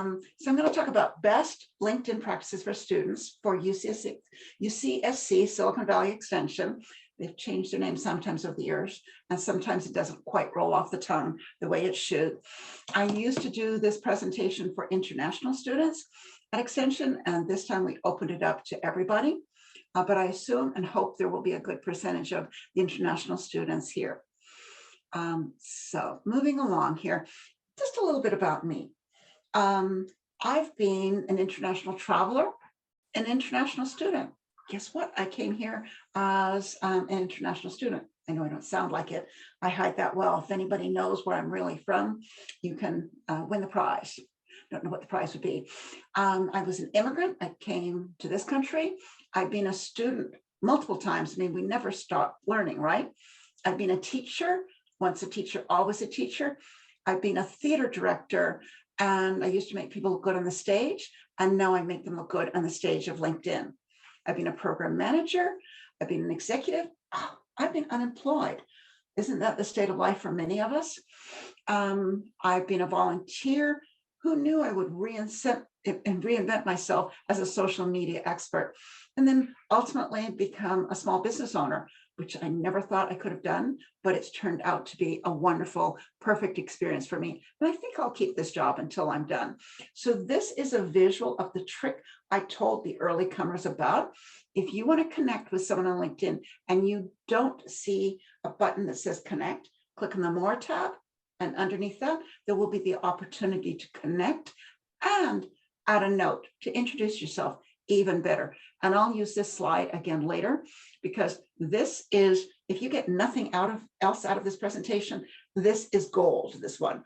So I'm going to talk about best LinkedIn practices for students for UCSC, Silicon Valley Extension. They've changed their name sometimes over the years, and sometimes it doesn't quite roll off the tongue the way it should. I used to do this presentation for international students at Extension, and this time we opened it up to everybody. But I assume and hope there will be a good percentage of the international students here. So moving along here, just a little bit about me. I've been an international traveler, an international student. Guess what? I came here as an international student. I know I don't sound like it. I hide that well. If anybody knows where I'm really from, you can win the prize. Don't know what the prize would be. I was an immigrant. I came to this country. I've been a student multiple times. I mean, we never stop learning, right? I've been a teacher, once a teacher, always a teacher. I've been a theater director, and I used to make people look good on the stage, and now I make them look good on the stage of LinkedIn. I've been a program manager. I've been an executive. Oh, I've been unemployed. Isn't that the state of life for many of us? I've been a volunteer. Who knew I would reinvent myself as a social media expert, and then ultimately become a small business owner, which I never thought I could have done, but it's turned out to be a wonderful, perfect experience for me. And I think I'll keep this job until I'm done. So this is a visual of the trick I told the early comers about. If you want to connect with someone on LinkedIn and you don't see a button that says connect, click on the More tab. And underneath that, there will be the opportunity to connect and add a note to introduce yourself even better. And I'll use this slide again later, because this is, if you get nothing else out of this presentation, this is gold, this one.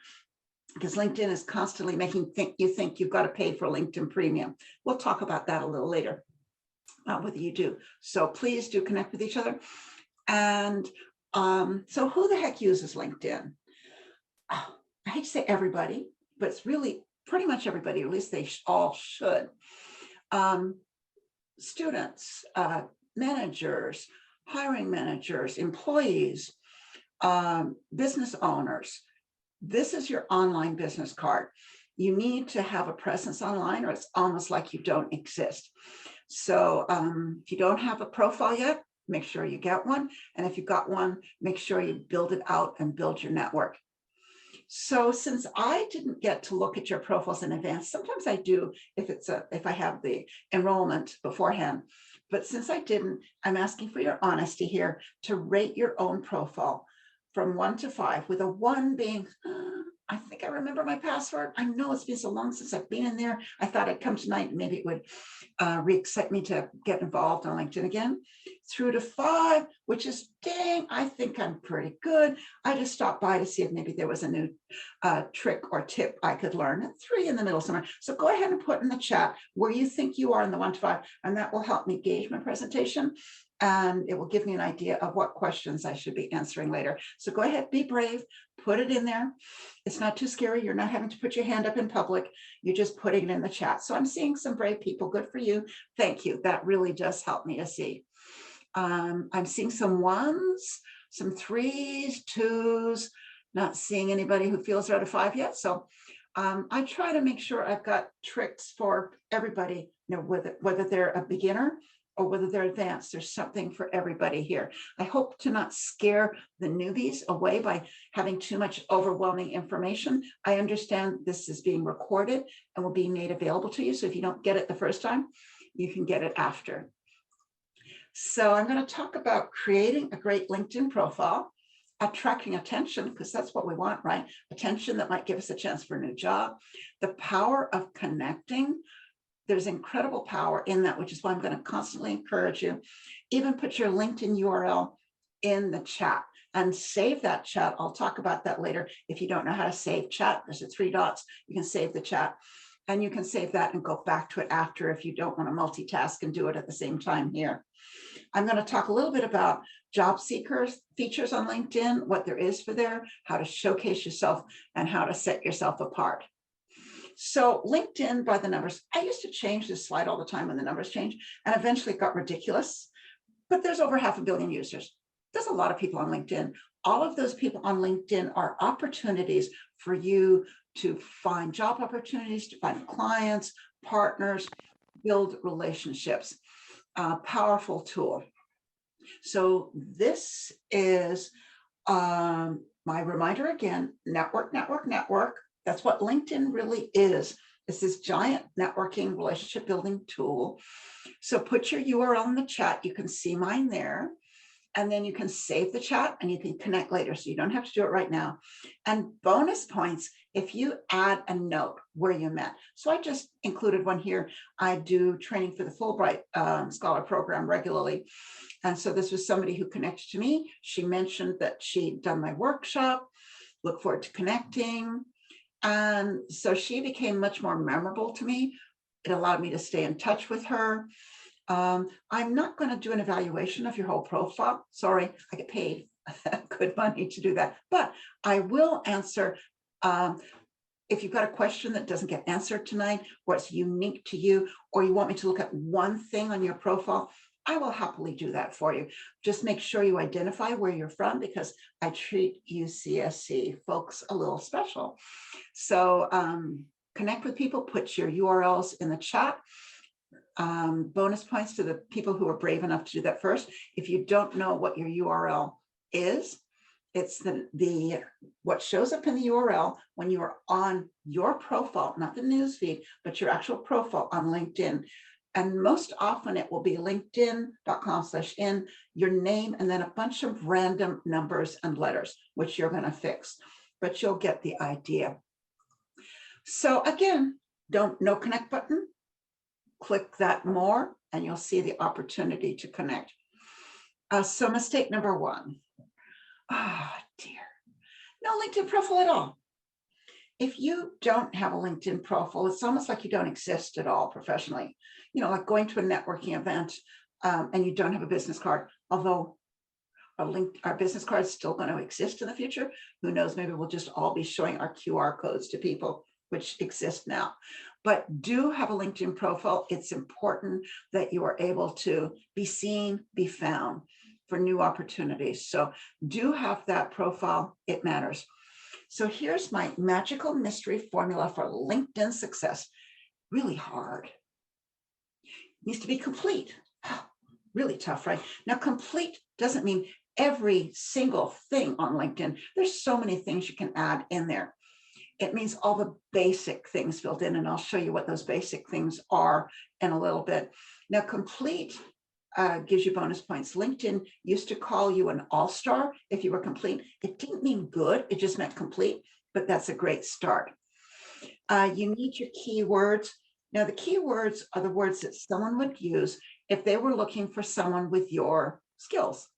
Because LinkedIn is constantly making you think you've got to pay for LinkedIn Premium. We'll talk about that a little later, whether you do. So please do connect with each other. And so who the heck uses LinkedIn? Oh, I hate to say everybody, but it's really pretty much everybody, or at least they all should. Students, managers, hiring managers, employees, business owners. This is your online business card. You need to have a presence online, or it's almost like you don't exist. So if you don't have a profile yet, make sure you get one. And if you got one, make sure you build it out and build your network. So since I didn't get to look at your profiles in advance, sometimes I do if I have the enrollment beforehand, but since I didn't, I'm asking for your honesty here to rate your own profile from 1 to 5, with a 1 being, I think I remember my password. I know it's been so long since I've been in there. I thought I'd come tonight and maybe it would re-excite me to get involved on LinkedIn again. Through to 5, which is, dang, I think I'm pretty good. I just stopped by to see if maybe there was a new trick or tip I could learn. And 3 in the middle somewhere. So go ahead and put in the chat where you think you are in the 1 to 5, and that will help me gauge my presentation. And it will give me an idea of what questions I should be answering later. So go ahead, be brave, put it in there. It's not too scary. You're not having to put your hand up in public. You're just putting it in the chat. So I'm seeing some brave people. Good for you. Thank you. That really does help me to see. I'm seeing some 1s, some 3s, 2s, not seeing anybody who feels they're out of 5 yet. So I try to make sure I've got tricks for everybody, you know, whether they're a beginner or whether they're advanced. There's something for everybody here. I hope to not scare the newbies away by having too much overwhelming information. I understand this is being recorded and will be made available to you. So if you don't get it the first time, you can get it after. So I'm going to talk about creating a great LinkedIn profile, attracting attention, because that's what we want, right? Attention that might give us a chance for a new job. The power of connecting. There's incredible power in that, which is why I'm going to constantly encourage you. Even put your LinkedIn URL in the chat and save that chat. I'll talk about that later. If you don't know how to save chat, there's the 3 dots. You can save the chat, and you can save that and go back to it after if you don't want to multitask and do it at the same time here. I'm going to talk a little bit about job seekers features on LinkedIn, what there is for there, how to showcase yourself, and how to set yourself apart. So LinkedIn by the numbers, I used to change this slide all the time when the numbers changed, and eventually it got ridiculous, but there's over 500 million users. There's a lot of people on LinkedIn. All of those people on LinkedIn are opportunities for you to find job opportunities, to find clients, partners, build relationships. Powerful tool. So this is my reminder again, network, network, network. That's what LinkedIn really is. It's this giant networking relationship building tool. So put your URL in the chat. You can see mine there. And then you can save the chat and you can connect later. So you don't have to do it right now. And bonus points if you add a note where you met. So I just included one here. I do training for the Fulbright Scholar Program regularly. And so this was somebody who connected to me. She mentioned that she'd done my workshop. Look forward to connecting. And so she became much more memorable to me. It allowed me to stay in touch with her. I'm not going to do an evaluation of your whole profile. Sorry, I get paid good money to do that. But I will answer if you've got a question that doesn't get answered tonight, or it's unique to you, or you want me to look at one thing on your profile, I will happily do that for you. Just make sure you identify where you're from, because I treat UCSC folks a little special. So connect with people, put your URLs in the chat. Bonus points to the people who are brave enough to do that first. If you don't know what your URL is, it's the what shows up in the URL when you are on your profile, not the newsfeed, but your actual profile on LinkedIn. And most often it will be linkedin.com/in, your name, and then a bunch of random numbers and letters, which you're going to fix, but you'll get the idea. So again, no connect button. Click that more and you'll see the opportunity to connect. So mistake number one. Oh dear. No LinkedIn profile at all. If you don't have a LinkedIn profile, it's almost like you don't exist at all professionally. You know, like going to a networking event and you don't have a business card, although our business card is still going to exist in the future. Who knows, maybe we'll just all be showing our QR codes to people, which exist now. But do have a LinkedIn profile. It's important that you are able to be seen, be found for new opportunities. So do have that profile. It matters. So here's my magical mystery formula for LinkedIn success. Really hard. Needs to be complete. Really tough, right? Now, complete doesn't mean every single thing on LinkedIn. There's so many things you can add in there. It means all the basic things filled in, and I'll show you what those basic things are in a little bit. Now, complete gives you bonus points. LinkedIn used to call you an all-star if you were complete. It didn't mean good, it just meant complete, but that's a great start. You need your keywords. Now, the keywords are the words that someone would use if they were looking for someone with your skills.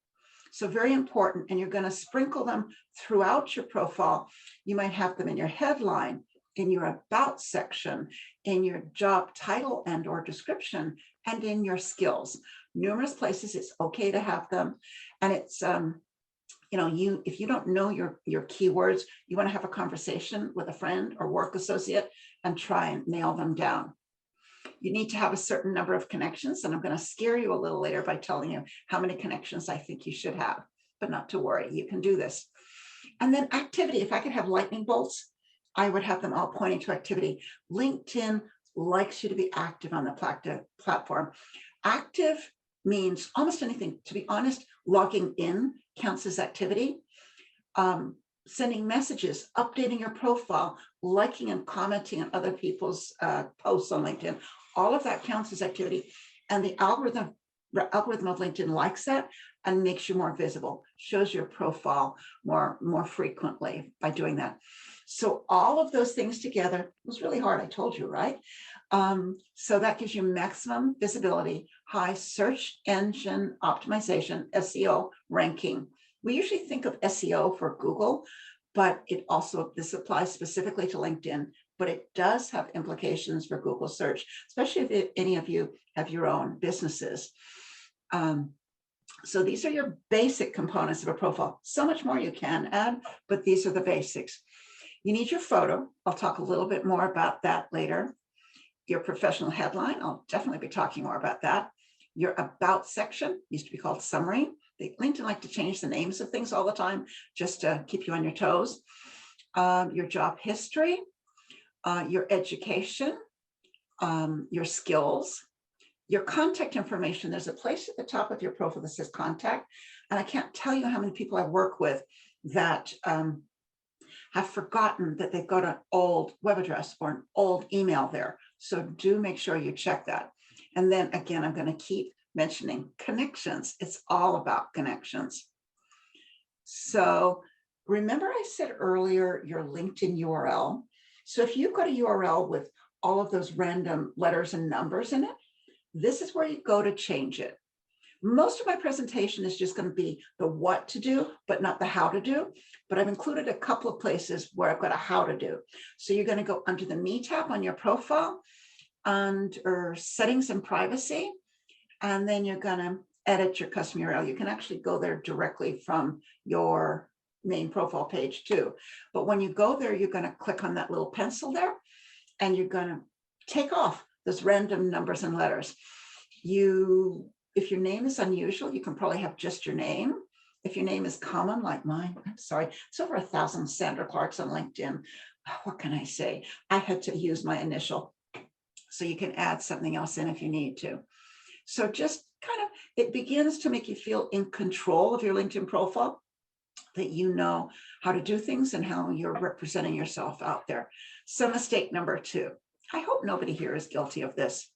So very important, and you're going to sprinkle them throughout your profile. You might have them in your headline, in your about section, in your job title and or description, and in your skills. Numerous places it's okay to have them. And it's, you know, if you don't know your keywords, you want to have a conversation with a friend or work associate and try and nail them down. You need to have a certain number of connections, and I'm going to scare you a little later by telling you how many connections I think you should have, but not to worry, you can do this. And then activity. If I could have lightning bolts, I would have them all pointing to activity. LinkedIn likes you to be active on the platform. Active means almost anything. To be honest, logging in counts as activity. Sending messages, updating your profile, liking and commenting on other people's posts on LinkedIn, all of that counts as activity. And the algorithm of LinkedIn likes that and makes you more visible, shows your profile more frequently by doing that. So all of those things together was really hard, I told you, right? So that gives you maximum visibility, high search engine optimization, SEO ranking. We usually think of SEO for Google, but this applies specifically to LinkedIn, but it does have implications for Google search, especially if any of you have your own businesses. So these are your basic components of a profile. So much more you can add, but these are the basics. You need your photo. I'll talk a little bit more about that later. Your professional headline, I'll definitely be talking more about that. Your about section used to be called summary. LinkedIn like to change the names of things all the time just to keep you on your toes. Your job history, your education, your skills, your contact information. There's a place at the top of your profile that says contact. And I can't tell you how many people I work with that have forgotten that they've got an old web address or an old email there. So do make sure you check that. And then again, I'm going to keep mentioning connections. It's all about connections. So remember I said earlier, your LinkedIn URL. So if you've got a URL with all of those random letters and numbers in it, this is where you go to change it. Most of my presentation is just going to be the what to do, but not the how to do. But I've included a couple of places where I've got a how to do. So you're going to go under the Me tab on your profile, under settings and privacy, and then you're going to edit your custom URL. You can actually go there directly from your main profile page too. But when you go there, you're going to click on that little pencil there, and you're going to take off those random numbers and letters. If your name is unusual, you can probably have just your name. If your name is common, like mine, I'm sorry, it's over 1,000 Sandra Clarks on LinkedIn. What can I say? I had to use my initial. So you can add something else in if you need to. So just kind of, it begins to make you feel in control of your LinkedIn profile, that you know how to do things and how you're representing yourself out there. So mistake number 2. I hope nobody here is guilty of this.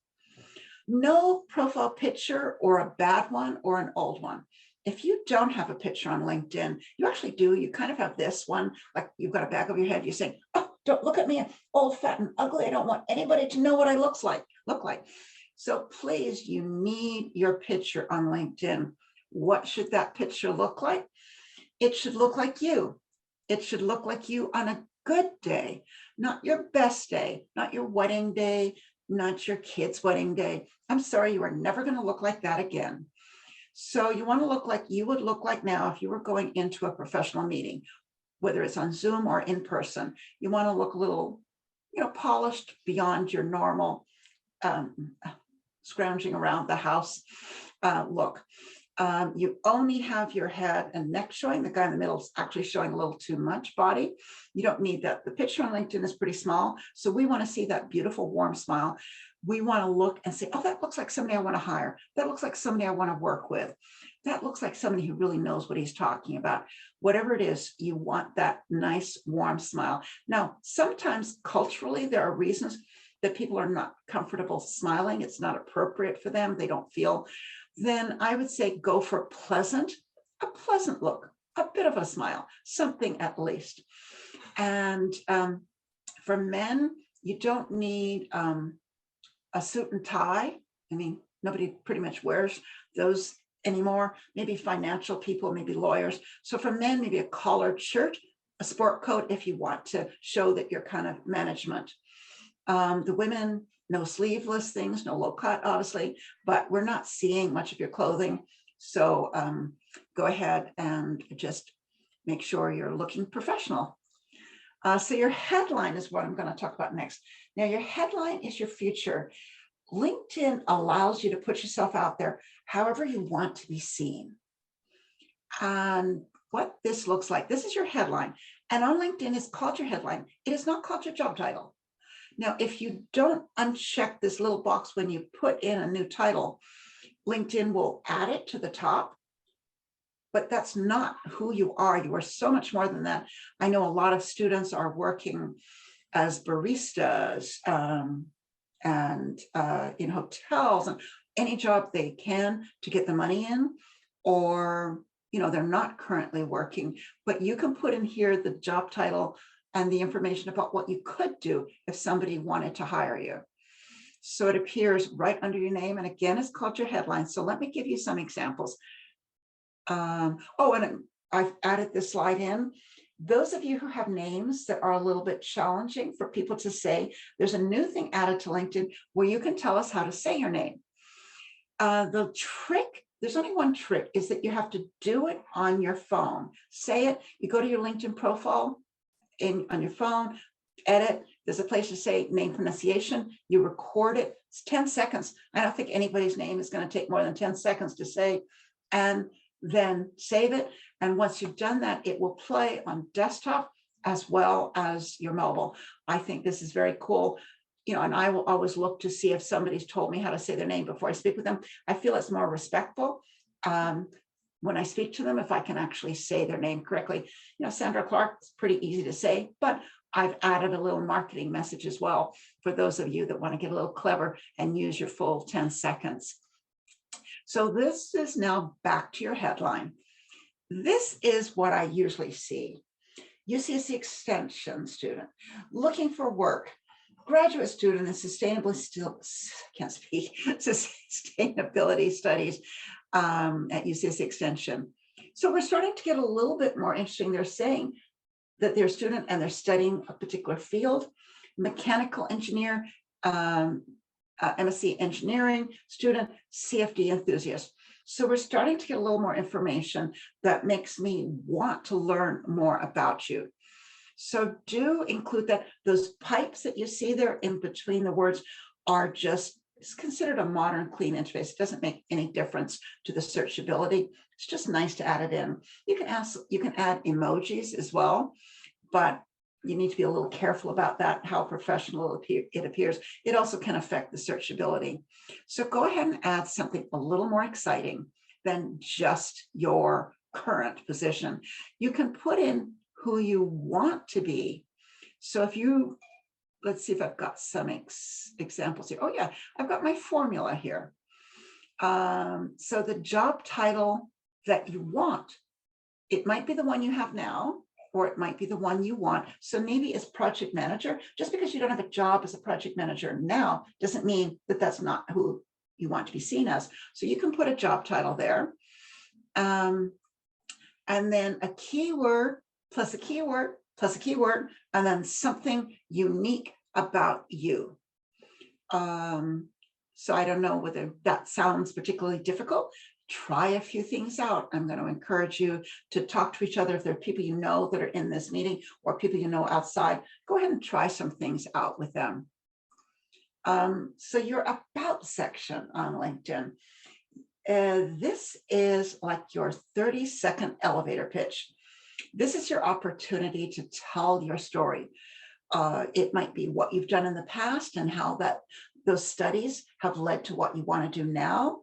No profile picture, or a bad one or an old one. If you don't have a picture on LinkedIn, you actually do. You kind of have this one, like you've got a back of your head. You're saying, oh, don't look at me, old, fat, and ugly. I don't want anybody to know what I look like. So please, you need your picture on LinkedIn. What should that picture look like? It should look like you. It should look like you on a good day, not your best day, not your wedding day, not your kid's wedding day. I'm sorry, you are never going to look like that again. So you want to look like you would look like now if you were going into a professional meeting, whether it's on Zoom or in person. You want to look a little, polished beyond your normal scrounging around the house look. You only have your head and neck showing. The guy in the middle is actually showing a little too much body. You don't need that. The picture on LinkedIn is pretty small. So we want to see that beautiful, warm smile. We want to look and say, oh, that looks like somebody I want to hire. That looks like somebody I want to work with. That looks like somebody who really knows what he's talking about. Whatever it is, you want that nice, warm smile. Now, sometimes culturally, there are reasons that people are not comfortable smiling. It's not appropriate for them. They don't feel. Then I would say go for a pleasant look, a bit of a smile, something at least. And for men, you don't need a suit and tie. I mean, nobody pretty much wears those anymore. Maybe financial people, maybe lawyers. So for men, maybe a collared shirt, a sport coat if you want to show that you're kind of management. The women, no sleeveless things, no low cut, obviously, but we're not seeing much of your clothing. So go ahead and just make sure you're looking professional. So your headline is what I'm going to talk about next. Now, your headline is your future. LinkedIn allows you to put yourself out there however you want to be seen. And what this looks like, this is your headline. And on LinkedIn, it's called your headline. It is not called your job title. Now, if you don't uncheck this little box when you put in a new title, LinkedIn will add it to the top. But that's not who you are. You are so much more than that. I know a lot of students are working as baristas and in hotels and any job they can to get the money in, or they're not currently working. But you can put in here the job title and the information about what you could do if somebody wanted to hire you. So it appears right under your name, and again, it's called your headline. So let me give you some examples. And I've added this slide in. Those of you who have names that are a little bit challenging for people to say, there's a new thing added to LinkedIn where you can tell us how to say your name. The trick, there's only one trick, is that you have to do it on your phone. Say it, you go to your LinkedIn profile on your phone, edit, there's a place to say name pronunciation, you record it, it's 10 seconds. I don't think anybody's name is going to take more than 10 seconds to say, and then save it. And once you've done that, it will play on desktop as well as your mobile. I think this is very cool. And I will always look to see if somebody's told me how to say their name before I speak with them. I feel it's more respectful when I speak to them, if I can actually say their name correctly. Sandra Clark, it's pretty easy to say, but I've added a little marketing message as well for those of you that want to get a little clever and use your full 10 seconds. So this is now back to your headline. This is what I usually see. UCSC Extension student looking for work, graduate student in sustainability studies at UCSC Extension. So we're starting to get a little bit more interesting. They're saying that they're a student and they're studying a particular field, mechanical engineer, MSc engineering student, CFD enthusiast. So we're starting to get a little more information that makes me want to learn more about you. So do include that. Those pipes that you see there in between the words are it's considered a modern clean interface. It doesn't make any difference to the searchability. It's just nice to add it in. You can add emojis as well, but you need to be a little careful about that, how professional it appears. It also can affect the searchability. So go ahead and add something a little more exciting than just your current position. You can put in who you want to be. So if you, let's see if I've got some examples here. Oh yeah, I've got my formula here. So the job title that you want, it might be the one you have now, or it might be the one you want. So maybe as project manager, just because you don't have a job as a project manager now, doesn't mean that that's not who you want to be seen as. So you can put a job title there. And then a keyword, plus a keyword, plus a keyword, and then something unique about you. So I don't know whether that sounds particularly difficult. Try a few things out. I'm going to encourage you to talk to each other. If there are people you know that are in this meeting or people you know outside, go ahead and try some things out with them. So your about section on LinkedIn. This is like your 30-second elevator pitch. This is your opportunity to tell your story. It might be what you've done in the past and how those studies have led to what you want to do now.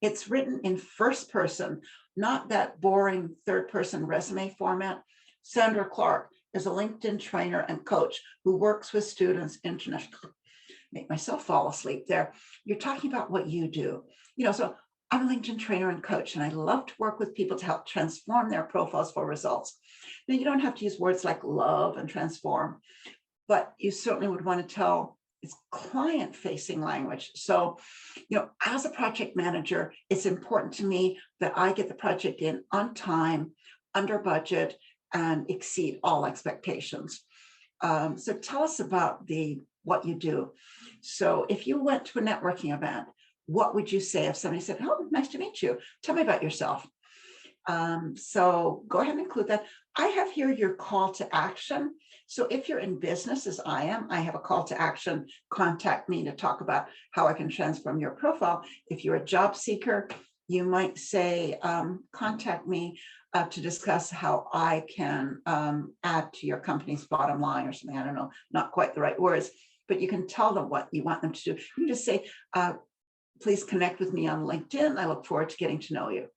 It's written in first person, not that boring third person resume format. Sandra Clark is a LinkedIn trainer and coach who works with students internationally. Make myself fall asleep there. You're talking about what you do. So I'm a LinkedIn trainer and coach, and I love to work with people to help transform their profiles for results. Now, you don't have to use words like love and transform, but you certainly would want to tell it's client-facing language. So, as a project manager, it's important to me that I get the project in on time, under budget, and exceed all expectations. So tell us about what you do. So if you went to a networking event, what would you say if somebody said, "Oh, nice to meet you. Tell me about yourself." So go ahead and include that. I have here your call to action. So if you're in business, as I am, I have a call to action. Contact me to talk about how I can transform your profile. If you're a job seeker, you might say, contact me to discuss how I can add to your company's bottom line or something. I don't know, not quite the right words, but you can tell them what you want them to do. You can just say, please connect with me on LinkedIn. I look forward to getting to know you.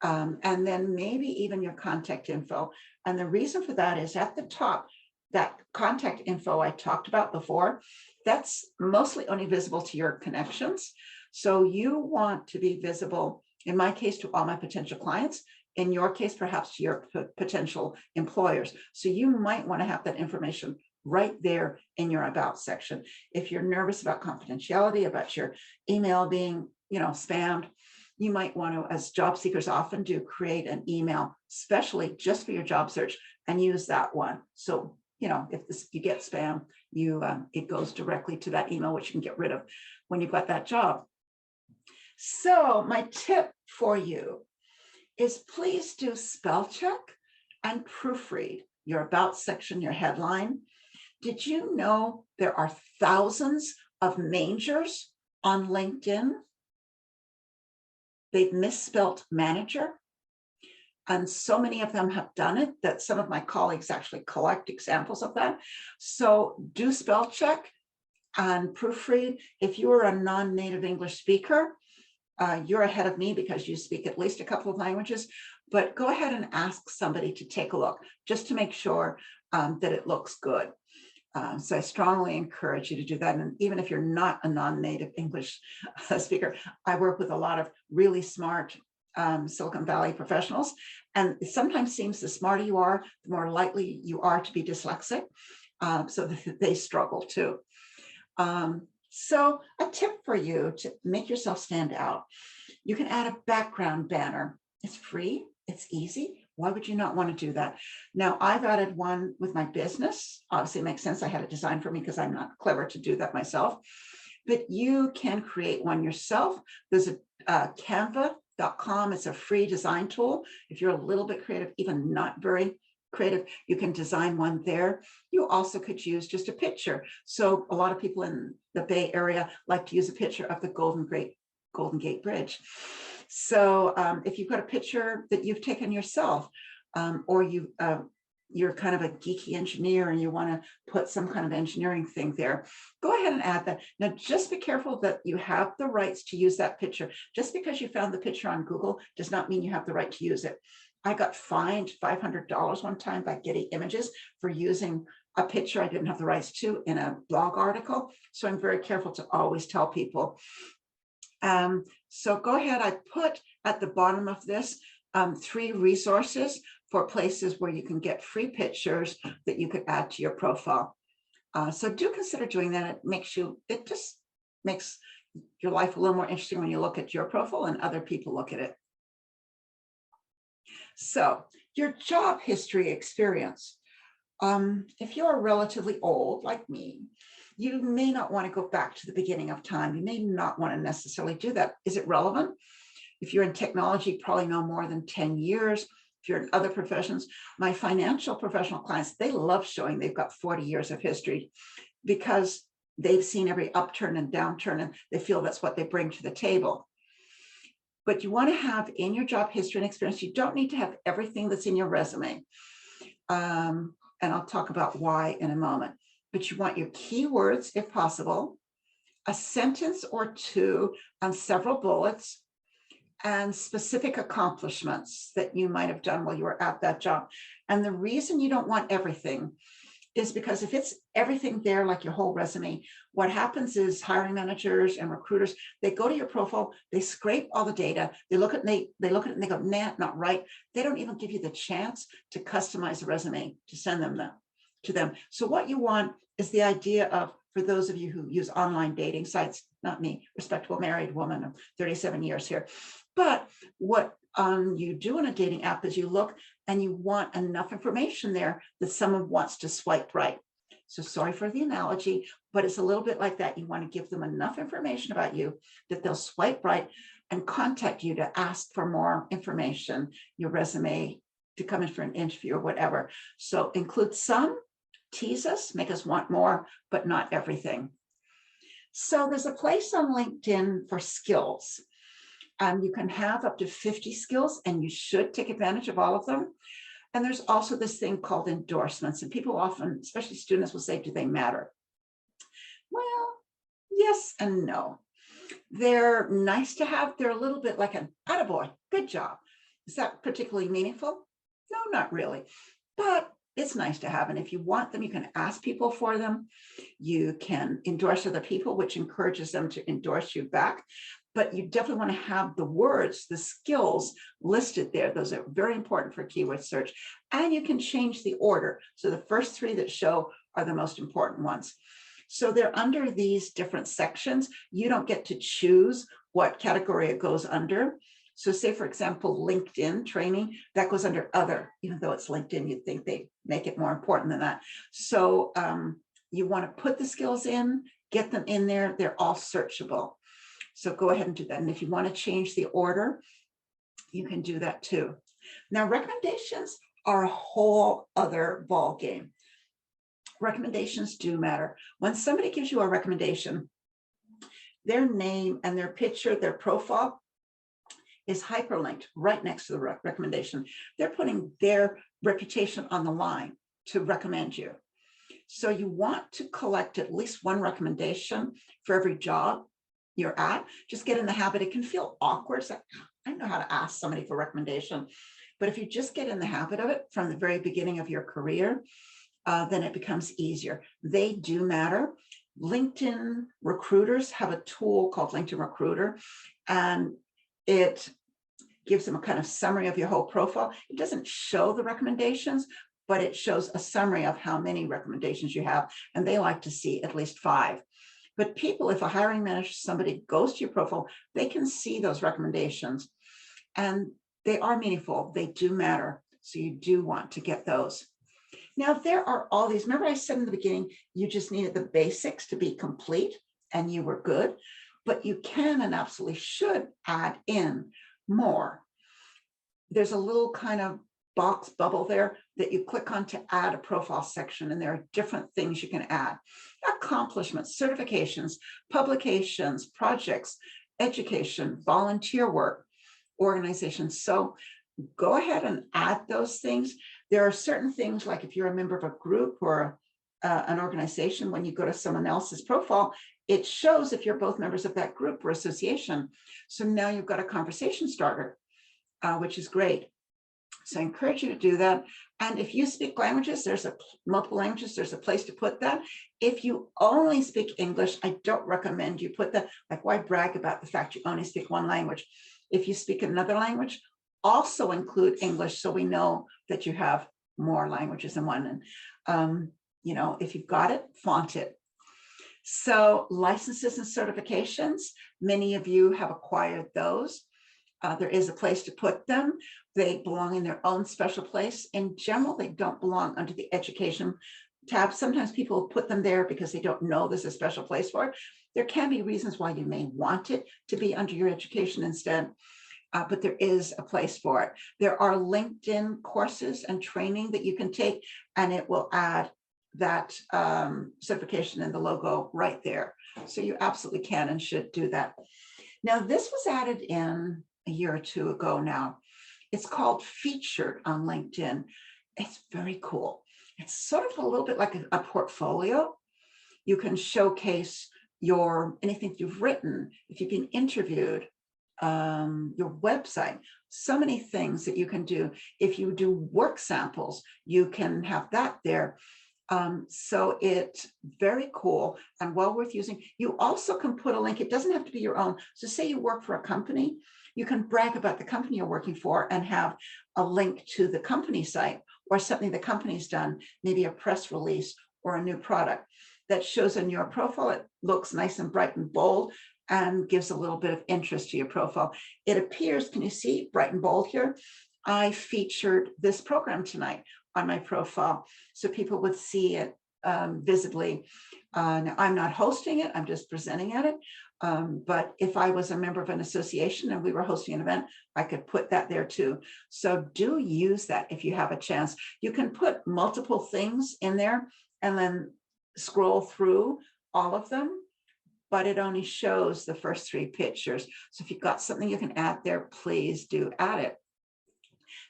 And then maybe even your contact info. And the reason for that is at the top, that contact info I talked about before, that's mostly only visible to your connections. So you want to be visible, in my case, to all my potential clients, in your case, perhaps to your potential employers. So you might want to have that information right there in your about section. If you're nervous about confidentiality, about your email being, spammed, you might want to, as job seekers often do, create an email specially just for your job search and use that one. So, if you get spam, it goes directly to that email, which you can get rid of when you've got that job. So my tip for you is please do spell check and proofread your about section, your headline. Did you know there are thousands of managers on LinkedIn? They've misspelt manager. And so many of them have done it that some of my colleagues actually collect examples of that. So do spell check and proofread. If you are a non-native English speaker, you're ahead of me because you speak at least a couple of languages, but go ahead and ask somebody to take a look just to make sure that it looks good. So I strongly encourage you to do that. And even if you're not a non-native English speaker, I work with a lot of really smart Silicon Valley professionals. And it sometimes seems the smarter you are, the more likely you are to be dyslexic. So they struggle too. So a tip for you to make yourself stand out, you can add a background banner. It's free, it's easy. Why would you not want to do that? Now, I've added one with my business. Obviously, it makes sense. I had it designed for me because I'm not clever to do that myself. But you can create one yourself. There's a Canva.com. It's a free design tool. If you're a little bit creative, even not very creative, you can design one there. You also could use just a picture. So a lot of people in the Bay Area like to use a picture of the Golden Gate Bridge. So if you've got a picture that you've taken yourself, or you're kind of a geeky engineer and you want to put some kind of engineering thing there, go ahead and add that. Now, just be careful that you have the rights to use that picture. Just because you found the picture on Google does not mean you have the right to use it. I got fined $500 one time by Getty Images for using a picture I didn't have the rights to in a blog article. So I'm very careful to always tell people. So go ahead. I put at the bottom of this 3 resources for places where you can get free pictures that you could add to your profile. So do consider doing that. It just makes your life a little more interesting when you look at your profile and other people look at it. So your job history experience. If you're relatively old, like me, you may not want to go back to the beginning of time. You may not want to necessarily do that. Is it relevant? If you're in technology, probably no more than 10 years. If you're in other professions, my financial professional clients, they love showing they've got 40 years of history because they've seen every upturn and downturn, and they feel that's what they bring to the table. But you want to have in your job history and experience, you don't need to have everything that's in your resume. And I'll talk about why in a moment. But you want your keywords, if possible, a sentence or 2 on several bullets, and specific accomplishments that you might have done while you were at that job. And the reason you don't want everything is because if it's everything there, like your whole resume, what happens is hiring managers and recruiters, they go to your profile, they scrape all the data, they look at it and they go, nah, not right. They don't even give you the chance to customize the resume to send them to them. So what you want is the idea of, for those of you who use online dating sites, not me, respectable married woman of 37 years here. But what you do in a dating app is you look and you want enough information there that someone wants to swipe right. So sorry for the analogy, but it's a little bit like that. You want to give them enough information about you that they'll swipe right and contact you to ask for more information, your resume, to come in for an interview or whatever. So include some, tease us, make us want more, but not everything. So there's a place on LinkedIn for skills. You can have up to 50 skills, and you should take advantage of all of them. And there's also this thing called endorsements. And people often, especially students, will say, do they matter? Well, yes and no. They're nice to have. They're a little bit like an attaboy, good job. Is that particularly meaningful? No, not really. But it's nice to have. And if you want them, you can ask people for them. You can endorse other people, which encourages them to endorse you back. But you definitely want to have the words, the skills listed there. Those are very important for keyword search. And you can change the order. So the first 3 that show are the most important ones. So they're under these different sections. You don't get to choose what category it goes under. So say, for example, LinkedIn training, that goes under other, even though it's LinkedIn, you'd think they make it more important than that. So you want to put the skills in, get them in there. They're all searchable. So go ahead and do that. And if you want to change the order, you can do that too. Now, recommendations are a whole other ball game. Recommendations do matter. When somebody gives you a recommendation, their name and their picture, their profile, is hyperlinked right next to the recommendation. They're putting their reputation on the line to recommend you. So you want to collect at least one recommendation for every job you're at. Just get in the habit. It can feel awkward. So I don't know how to ask somebody for recommendation. But if you just get in the habit of it from the very beginning of your career, then it becomes easier. They do matter. LinkedIn recruiters have a tool called LinkedIn Recruiter, and it gives them a kind of summary of your whole profile. It doesn't show the recommendations, but it shows a summary of how many recommendations you have, and they like to see at least 5. But people, if a hiring manager, somebody goes to your profile, they can see those recommendations, and they are meaningful. They do matter. So you do want to get those. Now, there are all these, remember I said in the beginning, you just needed the basics to be complete and you were good, but you can and absolutely should add in more. There's a little kind of box bubble there that you click on to add a profile section, and there are different things you can add. Accomplishments, certifications, publications, projects, education, volunteer work, organizations. So go ahead and add those things. There are certain things, like if you're a member of a group or an organization, when you go to someone else's profile, it shows if you're both members of that group or association. So now you've got a conversation starter, which is great. So I encourage you to do that. And if you speak languages, there's multiple languages, there's a place to put that. If you only speak English, I don't recommend you put that. Like, why brag about the fact you only speak one language? If you speak another language, also include English, so we know that you have more languages than one. And you know, if you've got it, flaunt it. So licenses and certifications, many of you have acquired those. There is a place to put them. They belong in their own special place. In general, they don't belong under the education tab. Sometimes people put them there because they don't know there's a special place for it. There can be reasons why you may want it to be under your education instead. But there is a place for it. There are LinkedIn courses and training that you can take, and it will add that certification and the logo right there. So you absolutely can and should do that. Now, this was added in a year or two ago now. It's called Featured on LinkedIn. It's very cool. It's sort of a little bit like a portfolio. You can showcase anything you've written, if you've been interviewed, your website, so many things that you can do. If you do work samples, you can have that there. So it's very cool and well worth using. You also can put a link. It doesn't have to be your own. So say you work for a company, you can brag about the company you're working for and have a link to the company site or something the company's done, maybe a press release or a new product that shows in your profile. It looks nice and bright and bold and gives a little bit of interest to your profile. It appears, can you see bright and bold here? I featured this program tonight on my profile, so people would see it visibly. Now, I'm not hosting it, I'm just presenting at it. But if I was a member of an association and we were hosting an event, I could put that there too. So do use that if you have a chance. You can put multiple things in there and then scroll through all of them, but it only shows the first 3 pictures. So if you've got something you can add there, please do add it.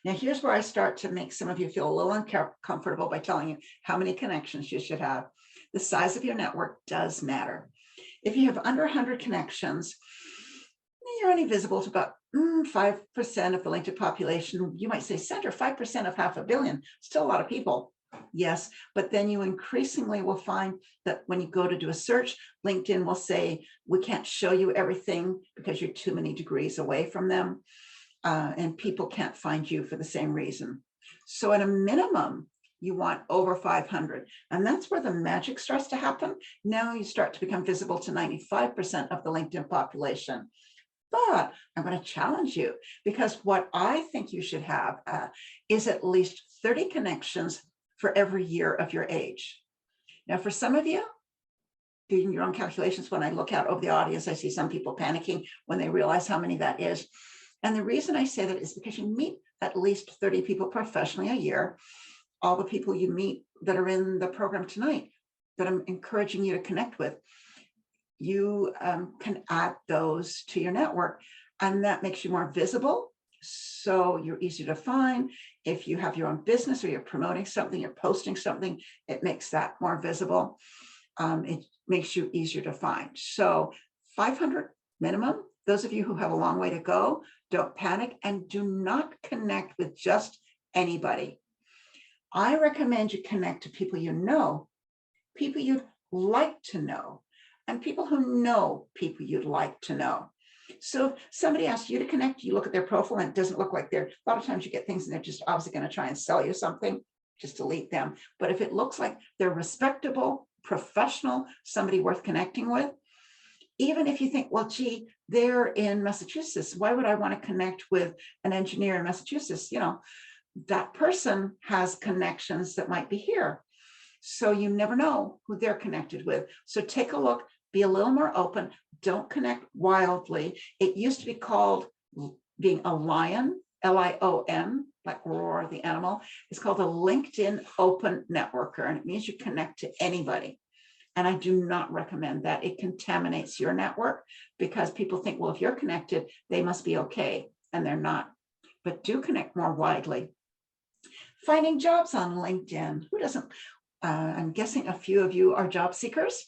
Now, here's where I start to make some of you feel a little uncomfortable by telling you how many connections you should have. The size of your network does matter. If you have under 100 connections, you're only visible to about 5% of the LinkedIn population. You might say, Sandra, 5% of 500 million, still a lot of people. Yes, but then you increasingly will find that when you go to do a search, LinkedIn will say, we can't show you everything because you're too many degrees away from them. And people can't find you for the same reason. So at a minimum, you want over 500. And that's where the magic starts to happen. Now you start to become visible to 95% of the LinkedIn population. But I'm going to challenge you, because what I think you should have is at least 30 connections for every year of your age. Now, for some of you, doing your own calculations, when I look out over the audience, I see some people panicking when they realize how many that is. And the reason I say that is because you meet at least 30 people professionally a year. All the people you meet that are in the program tonight that I'm encouraging you to connect with, you can add those to your network. and that makes you more visible. So you're easier to find. If you have your own business or you're promoting something, you're posting something, it makes that more visible. It makes you easier to find. So 500 minimum. Those of you who have a long way to go, don't panic and do not connect with just anybody. I recommend you connect to people you know, people you'd like to know, and people who know people you'd like to know. So if somebody asks you to connect, you look at their profile and it doesn't look like they're, a lot of times you get things and they're just obviously going to try and sell you something, just delete them. But if it looks like they're respectable, professional, somebody worth connecting with, even if you think, well, gee, they're in Massachusetts, why would I want to connect with an engineer in Massachusetts? You know, that person has connections that might be here. So you never know who they're connected with. So take a look, be a little more open. Don't connect wildly. It used to be called being a lion, L-I-O-N, like roar, the animal. It's called a LinkedIn open networker, and it means you connect to anybody. And I do not recommend that. It contaminates your network because people think, well, if you're connected, they must be okay, and they're not. But do connect more widely. Finding jobs on LinkedIn. Who doesn't? I'm guessing a few of you are job seekers.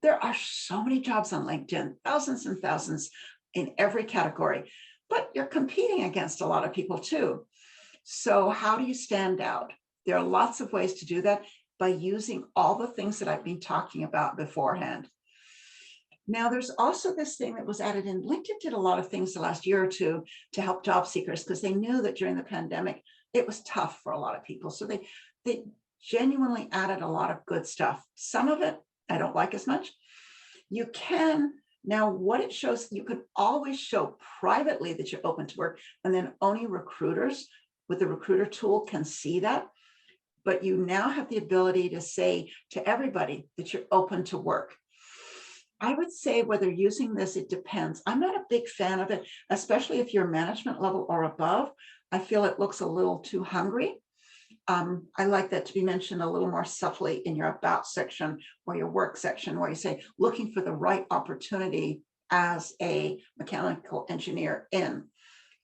There are so many jobs on LinkedIn, thousands and thousands in every category, but you're competing against a lot of people too. So how do you stand out? There are lots of ways to do that by using all the things that I've been talking about beforehand. Now, there's also this thing that was added in. LinkedIn did a lot of things the last year or two to help job seekers because they knew that during the pandemic, it was tough for a lot of people. So they genuinely added a lot of good stuff. Some of it I don't like as much. You can, now what it shows, you can always show privately that you're open to work, and then only recruiters with the recruiter tool can see that. But you now have the ability to say to everybody that you're open to work. I would say whether using this, it depends. I'm not a big fan of it, especially if you're management level or above. I feel it looks a little too hungry. I like that to be mentioned a little more subtly in your about section or your work section, where you say, looking for the right opportunity as a mechanical engineer in,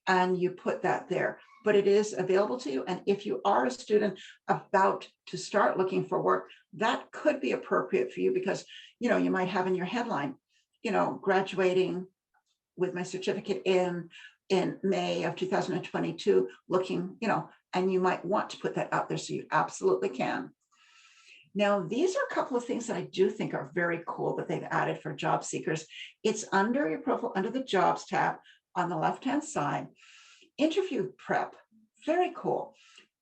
and you put that there. But it is available to you. And if you are a student about to start looking for work, that could be appropriate for you because, you know, you might have in your headline, you know, graduating with my certificate in May of 2022, looking, you know, and you might want to put that out there, so you absolutely can. Now, these are a couple of things that I do think are very cool that they've added for job seekers. It's under your profile, under the jobs tab on the left-hand side. Interview prep, very cool.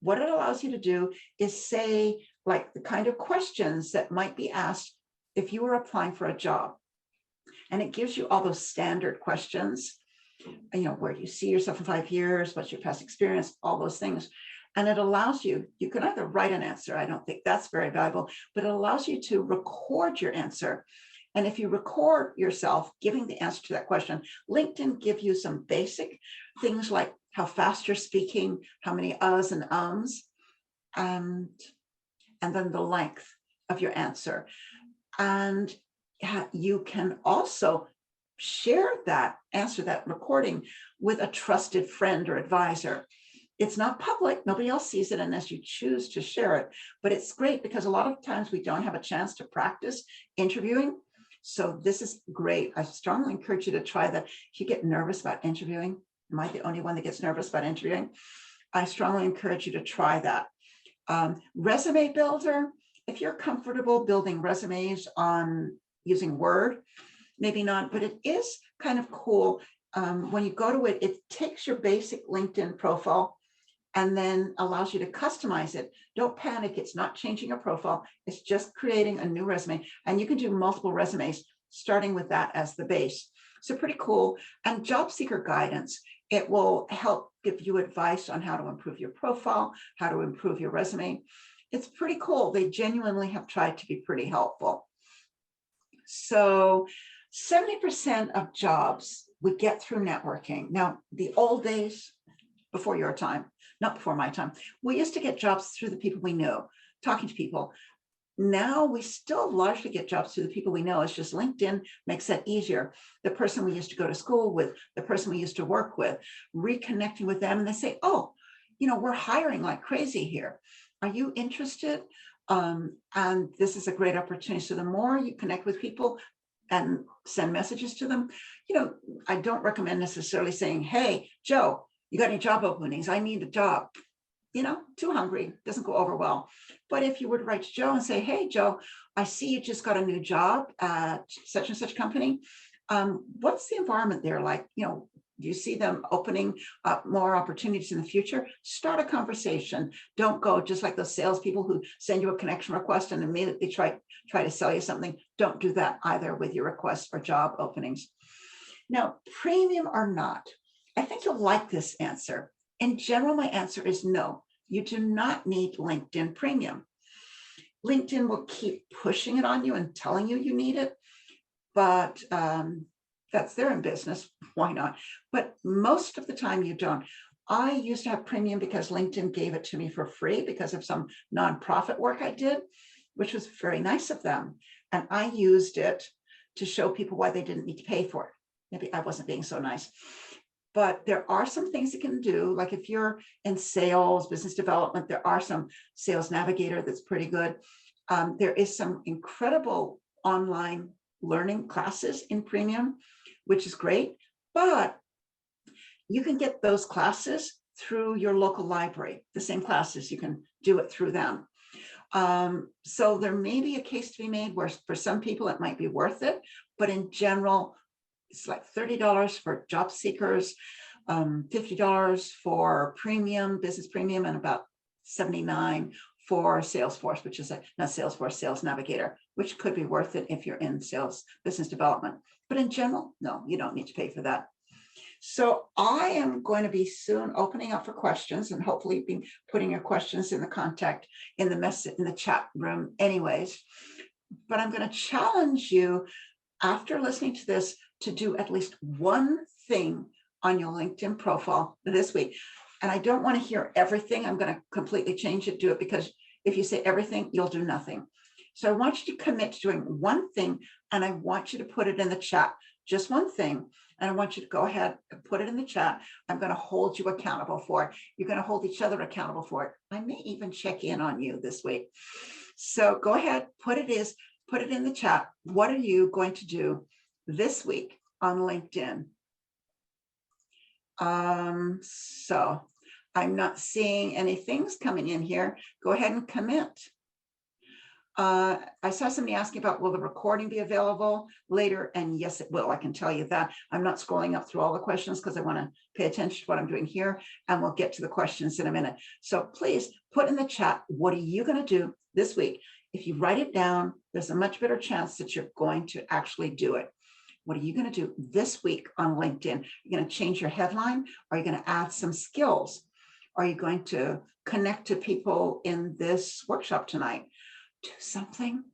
What it allows you to do is say, like, the kind of questions that might be asked if you were applying for a job. And it gives you all those standard questions. You know, where do you see yourself in 5 years? What's your past experience? All those things. And it allows you, you can either write an answer. I don't think that's very valuable, but it allows you to record your answer. And if you record yourself giving the answer to that question, LinkedIn give you some basic things like how fast you're speaking, how many uhs and ums, and then the length of your answer. And you can also share that answer, that recording, with a trusted friend or advisor. It's not public, nobody else sees it unless you choose to share it, but it's great because a lot of times we don't have a chance to practice interviewing. So this is great. I strongly encourage you to try that. If you get nervous about interviewing, am I the only one that gets nervous about interviewing? I strongly encourage you to try that. Resume builder, if you're comfortable building resumes on using Word, maybe not, but it is kind of cool. When you go to it, it takes your basic LinkedIn profile and then allows you to customize it. Don't panic, it's not changing your profile. It's just creating a new resume. And you can do multiple resumes, starting with that as the base. So pretty cool. And job seeker guidance, it will help give you advice on how to improve your profile, how to improve your resume. It's pretty cool. They genuinely have tried to be pretty helpful. So 70% of jobs we get through networking. Now, the old days, before your time, not before my time, we used to get jobs through the people we knew, talking to people. Now we still largely get jobs through the people we know. It's just LinkedIn makes that easier. The person we used to go to school with, the person we used to work with, reconnecting with them, and they say, oh, we're hiring like crazy here. Are you interested? And this is a great opportunity. So the more you connect with people and send messages to them, I don't recommend necessarily saying, hey, Joe, you got any job openings? I need a job. Too hungry, doesn't go over well. But if you were to write to Joe and say, hey, Joe, I see you just got a new job at such and such company. What's the environment there like? Do you see them opening up more opportunities in the future? Start a conversation. Don't go just like those salespeople who send you a connection request and immediately try to sell you something. Don't do that either with your requests for job openings. Now, premium or not, I think you'll like this answer. In general, my answer is no. You do not need LinkedIn Premium. LinkedIn will keep pushing it on you and telling you you need it, but that's their business. Why not? But most of the time you don't. I used to have Premium because LinkedIn gave it to me for free because of some nonprofit work I did, which was very nice of them. And I used it to show people why they didn't need to pay for it. Maybe I wasn't being so nice. But there are some things you can do, like if you're in sales, business development, there are some Sales Navigator that's pretty good. There is some incredible online learning classes in Premium, which is great, but you can get those classes through your local library. The same classes, you can do it through them. So there may be a case to be made where for some people it might be worth it, but in general, it's like $30 for job seekers, $50 for premium, business premium, and about $79 for Salesforce, which is not Salesforce, Sales Navigator, which could be worth it if you're in sales, business development. But in general, no, you don't need to pay for that. So I am going to be soon opening up for questions and hopefully be putting your questions in the chat room anyways. But I'm going to challenge you after listening to this to do at least one thing on your LinkedIn profile this week. And I don't want to hear everything. I'm going to completely change it, do it, because if you say everything, you'll do nothing. So I want you to commit to doing one thing, and I want you to put it in the chat, just one thing. And I want you to go ahead and put it in the chat. I'm going to hold you accountable for it. You're going to hold each other accountable for it. I may even check in on you this week. So go ahead, put it in the chat. What are you going to do this week on LinkedIn? So I'm not seeing any things coming in here. Go ahead and commit. I saw somebody asking about, will the recording be available later? And yes, it will. I can tell you that. I'm not scrolling up through all the questions because I want to pay attention to what I'm doing here, and we'll get to the questions in a minute. So please put in the chat, what are you going to do this week? If you write it down, there's a much better chance that you're going to actually do it. What are you going to do this week on LinkedIn? You're going to change your headline? Are you going to add some skills? Are you going to connect to people in this workshop tonight? Do something.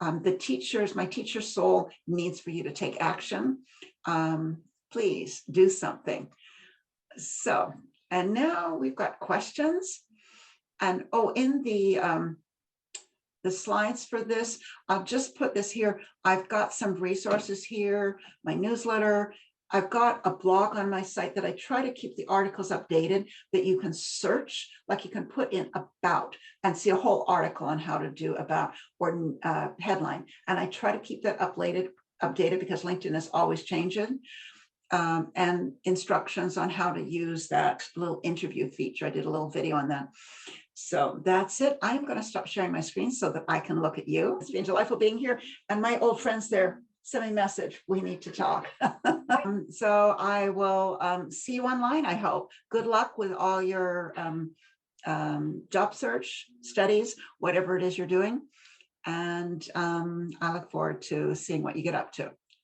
My teacher soul needs for you to take action. Please do something. So, and now we've got questions. And in the slides for this, I'll just put this here. I've got some resources here, my newsletter. I've got a blog on my site that I try to keep the articles updated that you can search, like you can put in about and see a whole article on how to do about or headline. And I try to keep that updated because LinkedIn is always changing. And instructions on how to use that little interview feature. I did a little video on that. So that's it. I'm going to stop sharing my screen so that I can look at you. It's been delightful being here. And my old friends there, send me a message. We need to talk. So I will see you online, I hope. Good luck with all your job search, studies, whatever it is you're doing. And I look forward to seeing what you get up to.